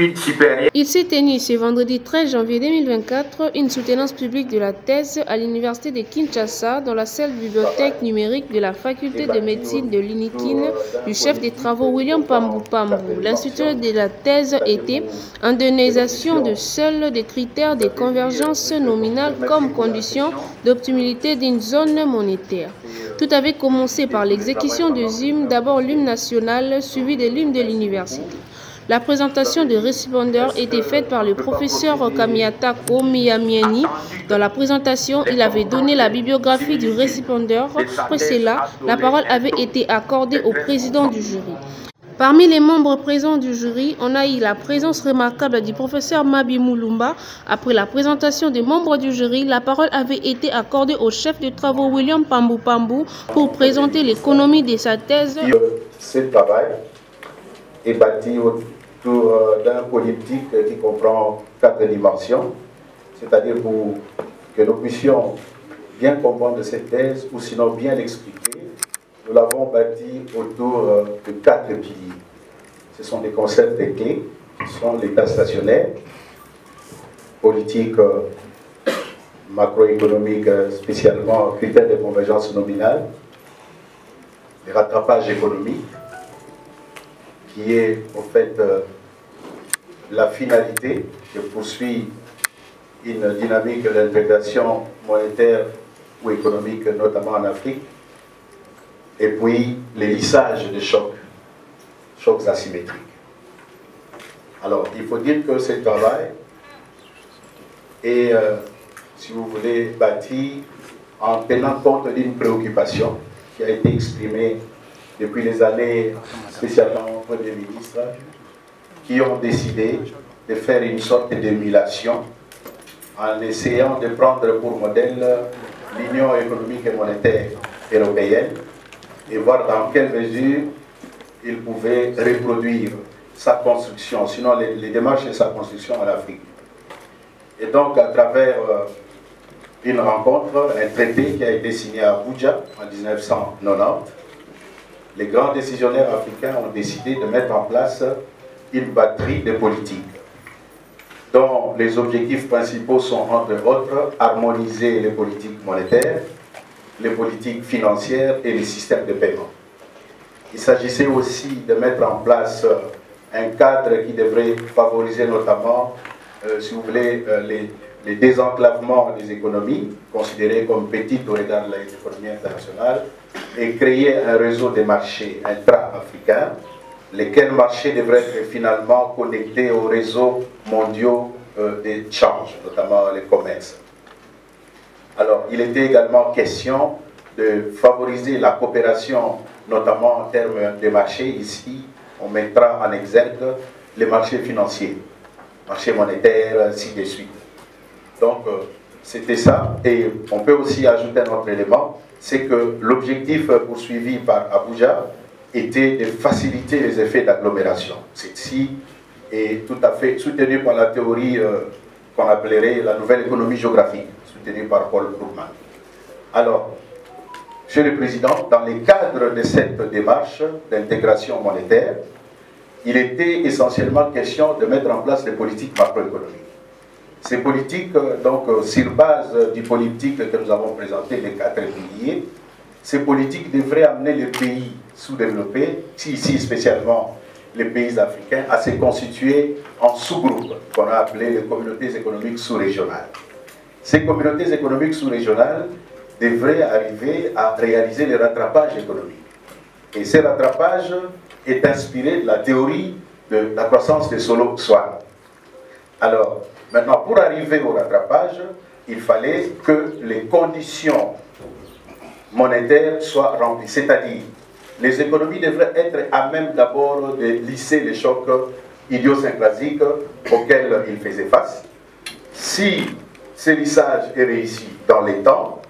études supérieures. Il s'est tenu ce vendredi 13 janvier 2024 une soutenance publique de la thèse à l'université de Kinshasa dans la salle bibliothèque numérique de la faculté de médecine de l'UNIKIN du chef des travaux William Pambou Pambou. L'intitulé de la thèse était « Indemnisation de seuls des critères de convergence nominale comme condition d'optimalité d'une zone monétaire ». Tout avait commencé par l'exécution de l'hymne, d'abord l'hymne national suivi de l'hymne de l'université. La présentation de récipiendaires était faite par le professeur Kamiata Komiyamieni. Dans la présentation, il avait donné la bibliographie du récipiendaire. Après cela, la parole avait été accordée au président du jury. Parmi les membres présents du jury, on a eu la présence remarquable du professeur Mabi Moulumba. Après la présentation des membres du jury, la parole avait été accordée au chef de travaux William Pambou Pambou pour présenter l'économie de sa thèse. Ce travail est bâti autour d'un polyptyque qui comprend 4 dimensions, c'est-à-dire pour que nous puissions bien comprendre cette thèse ou sinon bien l'expliquer. Nous l'avons bâti autour de 4 piliers. Ce sont des concepts clés, ce sont l'état stationnaire, politique macroéconomique, spécialement critères de convergence nominale, les rattrapages économiques, qui est en fait la finalité que poursuit une dynamique d'intégration monétaire ou économique, notamment en Afrique, et puis les lissages de chocs asymétriques. Alors, il faut dire que ce travail est, si vous voulez, bâti en tenant compte d'une préoccupation qui a été exprimée depuis les années, spécialement au Premier ministre, qui ont décidé de faire une sorte d'émulation en essayant de prendre pour modèle l'Union économique et monétaire européenne et voir dans quelle mesure il pouvait reproduire sa construction, sinon les démarches de sa construction en Afrique. Et donc, à travers une rencontre, un traité qui a été signé à Abuja en 1990, les grands décisionnaires africains ont décidé de mettre en place une batterie de politiques dont les objectifs principaux sont, entre autres, harmoniser les politiques monétaires, les politiques financières et les systèmes de paiement. Il s'agissait aussi de mettre en place un cadre qui devrait favoriser notamment, si vous voulez, les désenclavements des économies, considérées comme petites au regard de l'économie internationale, et créer un réseau de marchés intra-africains, lesquels marchés devraient être finalement connectés aux réseaux mondiaux des changes, notamment les commerces. Alors, il était également question de favoriser la coopération, notamment en termes de marchés. Ici, on mettra en exergue les marchés financiers, marchés monétaires, ainsi de suite. Donc, c'était ça. Et on peut aussi ajouter un autre élément, c'est que l'objectif poursuivi par Abuja était de faciliter les effets d'agglomération. Celle-ci est tout à fait soutenue par la théorie qu'on appellerait la nouvelle économie géographique, soutenue par Paul Krugman. Alors, Monsieur le Président, dans le cadre de cette démarche d'intégration monétaire, il était essentiellement question de mettre en place des politiques macroéconomiques. Ces politiques, donc, sur base du politique que nous avons présenté, les 4 piliers, ces politiques devraient amener les pays sous-développés, ici spécialement les pays africains, à se constituer en sous-groupes, qu'on a appelés les communautés économiques sous-régionales. Ces communautés économiques sous-régionales devraient arriver à réaliser les rattrapages économiques. Et ce rattrapage est inspiré de la théorie de la croissance de Solo-Swan. Alors, maintenant, pour arriver au rattrapage, il fallait que les conditions monétaires soient remplies. C'est-à-dire, les économies devraient être à même d'abord de lisser les chocs idiosyncrasiques auxquels ils faisaient face. Si ce lissage est réussi dans les temps,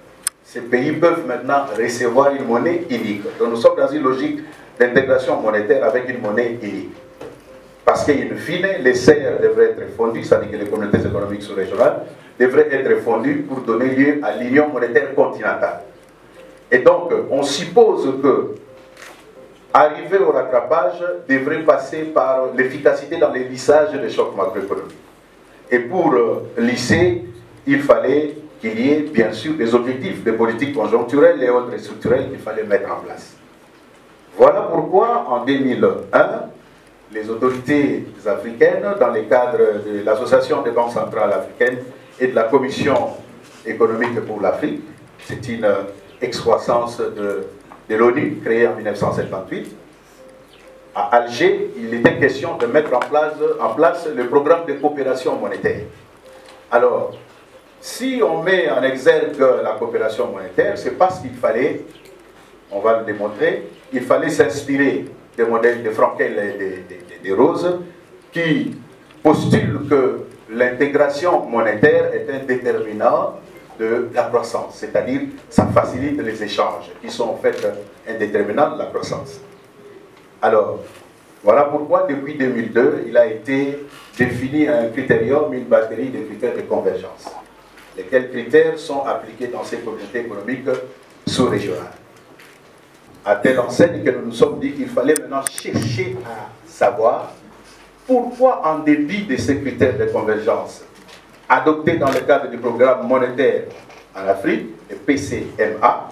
ces pays peuvent maintenant recevoir une monnaie unique. Donc nous sommes dans une logique d'intégration monétaire avec une monnaie unique. Parce qu'in fine, les serres devraient être fondues, c'est-à-dire que les communautés économiques sous-régionales devraient être fondues pour donner lieu à l'union monétaire continentale. Et donc, on suppose que, arriver au rattrapage devrait passer par l'efficacité dans les lissages des chocs macroéconomiques. Et pour lisser, il fallait qu'il y ait bien sûr des objectifs, des politiques conjoncturelles et autres structurelles qu'il fallait mettre en place. Voilà pourquoi en 2001, les autorités africaines, dans le cadre de l'Association des banques centrales africaines et de la Commission économique pour l'Afrique, c'est une excroissance de l'ONU créée en 1978, à Alger, il était question de mettre en place le programme de coopération monétaire. Alors, si on met en exergue la coopération monétaire, c'est parce qu'il fallait, on va le démontrer, il fallait s'inspirer des modèles de Frankel et de Rose qui postulent que l'intégration monétaire est un déterminant de la croissance, c'est-à-dire ça facilite les échanges qui sont en fait un déterminant de la croissance. Alors, voilà pourquoi depuis 2002, il a été défini un critérium, une batterie de critères de convergence. Lesquels critères sont appliqués dans ces communautés économiques sous-régionales. À telle enseigne que nous nous sommes dit qu'il fallait maintenant chercher à savoir pourquoi, en dépit de ces critères de convergence adoptés dans le cadre du programme monétaire en Afrique, le PCMA,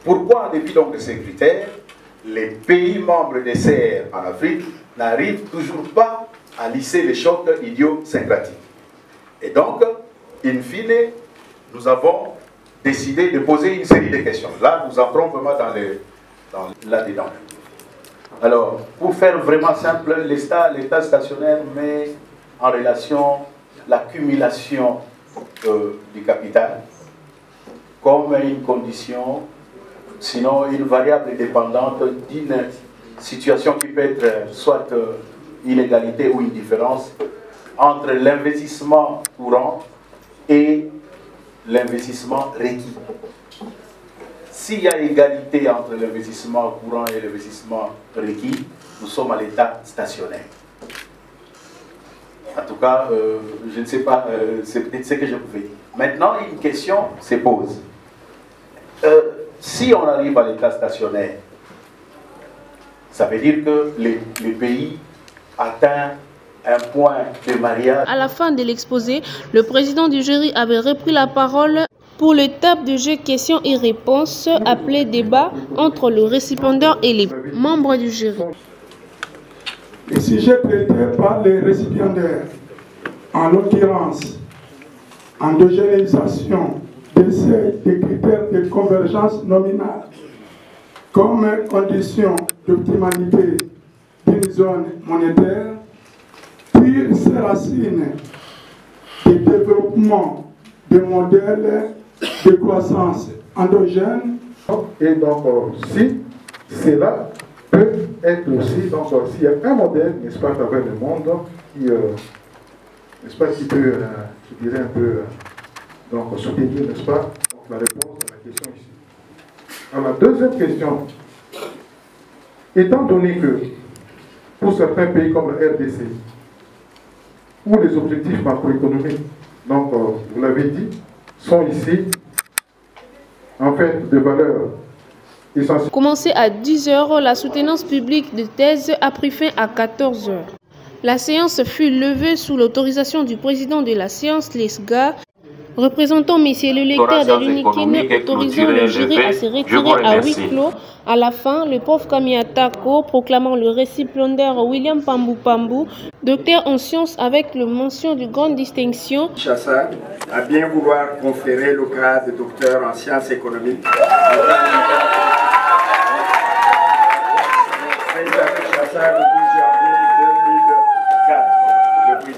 pourquoi, en dépit donc de ces critères, les pays membres des CR en Afrique n'arrivent toujours pas à lisser les chocs idiosyncratiques. Et donc, in fine, nous avons décidé de poser une série de questions. Là, nous entrons vraiment là-dedans. Alors, pour faire vraiment simple, l'État stationnaire met en relation l'accumulation du capital comme une condition, sinon une variable dépendante d'une situation qui peut être soit inégalité ou indifférence entre l'investissement courant et l'investissement requis. S'il y a égalité entre l'investissement courant et l'investissement requis, nous sommes à l'état stationnaire. En tout cas, je ne sais pas, c'est peut-être ce que je pouvais dire. Maintenant, une question se pose. Si on arrive à l'état stationnaire, ça veut dire que les pays atteignent un point de mariage. À la fin de l'exposé, le président du jury avait repris la parole pour l'étape de jeu questions et réponses appelée débat entre le récipiendaire et les membres du jury. Les sujets traités par les récipiendaires, en l'occurrence, endogénéisation des seuils des critères de convergence nominale comme condition d'optimalité d'une zone monétaire, puis ses racines de développement des modèles de croissance endogène. Et donc, si cela peut être aussi, donc s'il y a un modèle, n'est-ce pas, à travers le monde, qui, n'est-ce pas, qui peut, je dirais un peu, donc soutenir, n'est-ce pas, donc, la réponse à la question ici. Alors, la deuxième question, étant donné que pour certains pays comme la RDC, où les objectifs macroéconomiques, donc vous l'avez dit, sont ici, en fait, de valeur essentielle. Commencé à 10 h, la soutenance publique de thèse a pris fin à 14 h. La séance fut levée sous l'autorisation du président de la séance, l'ESGA, représentant M. le lecteur de l'UNIKIN, autorisant le jury à se retirer à huis clos. À la fin, le prof Kamiatako, proclamant le récipiendaire William Pambou Pambou, docteur en sciences avec le mention de grande distinction, Kinshasa, à bien vouloir conférer le grade de docteur en sciences économiques.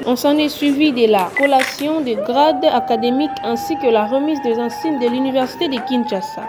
On s'en est suivi de la collation des grades académiques ainsi que la remise des insignes de l'université de Kinshasa.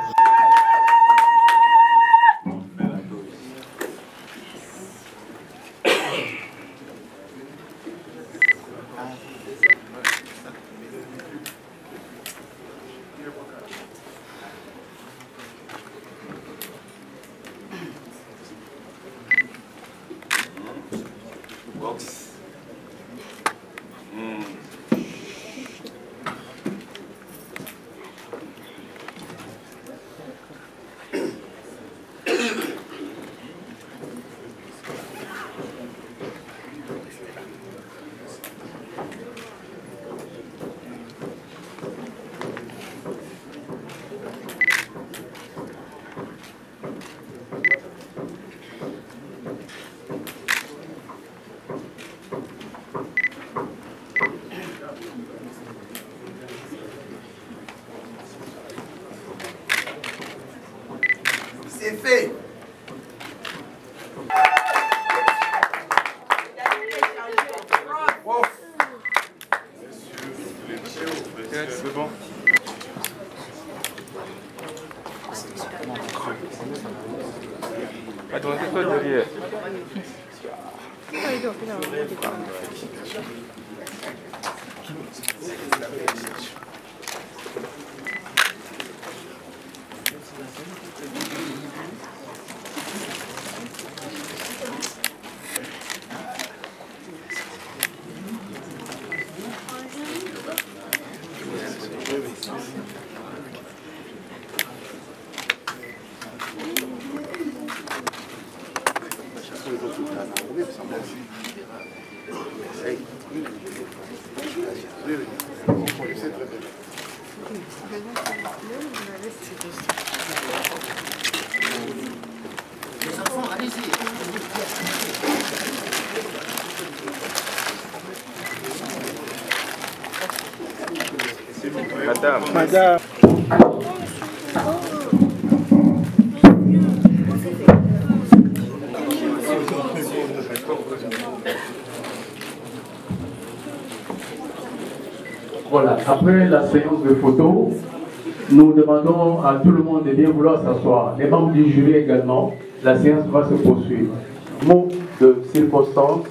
C'est bon. Attends, c'est quoi derrière? Madame. Voilà, après la séance de photos, nous demandons à tout le monde de bien vouloir s'asseoir. Les membres du jury également, la séance va se poursuivre. Mot de circonstance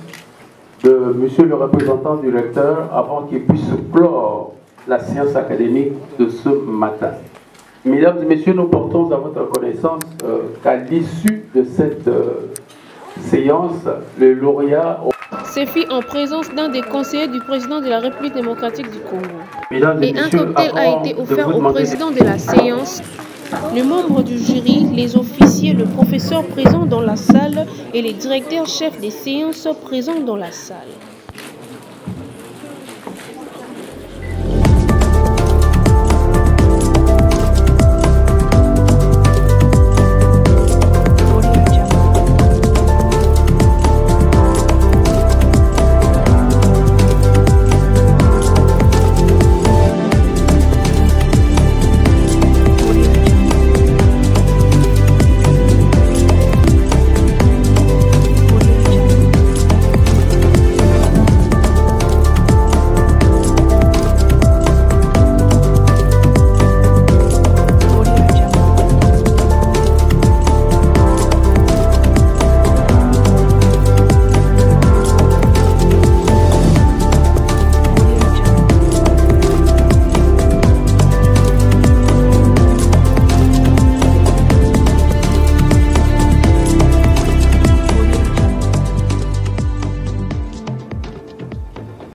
de monsieur le représentant du recteur avant qu'il puisse clore la séance académique de ce matin. Mesdames et messieurs, nous portons à votre connaissance qu'à l'issue de cette séance, le lauréat... Se fit en présence d'un des conseillers du président de la République démocratique du Congo. Et un cocktail a été offert au président de la séance, les membres du jury, les officiers, le professeur présent dans la salle et les directeurs chefs des séances présents dans la salle.